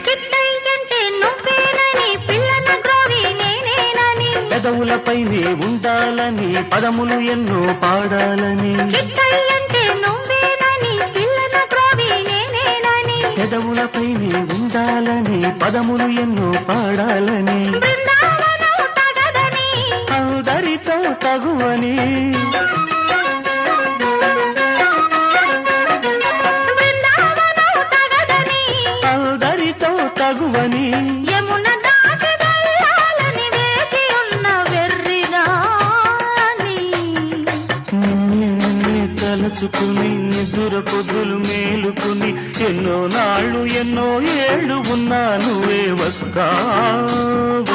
కిట్టయ్యంటే నువ్వేనని పిల్లన గ్రోవి నేనేనని పెదవులపైనే ఉండాలని పదములు ఎన్నో పాడాలని కిట్టయ్యంటే నువ్వేనని పిల్లన గ్రోవి నేనేనని పెదవులపైనే ఉండాలని పదములు ఎన్నో పాడాలని బృందావనం తగదని అందరితో తగువని బృందావనం తగదని అందరితో తగువని యమున దాటి వెళ్ళాలని వేచి ఉన్న వెర్రిగాని నిన్నే తలచుకుని నిదుర పొద్దులు మేలుకుని ఎన్నో నాళ్ళు ఎన్నో ఏళ్ళు ఉన్నా నువ్వే వస్తావని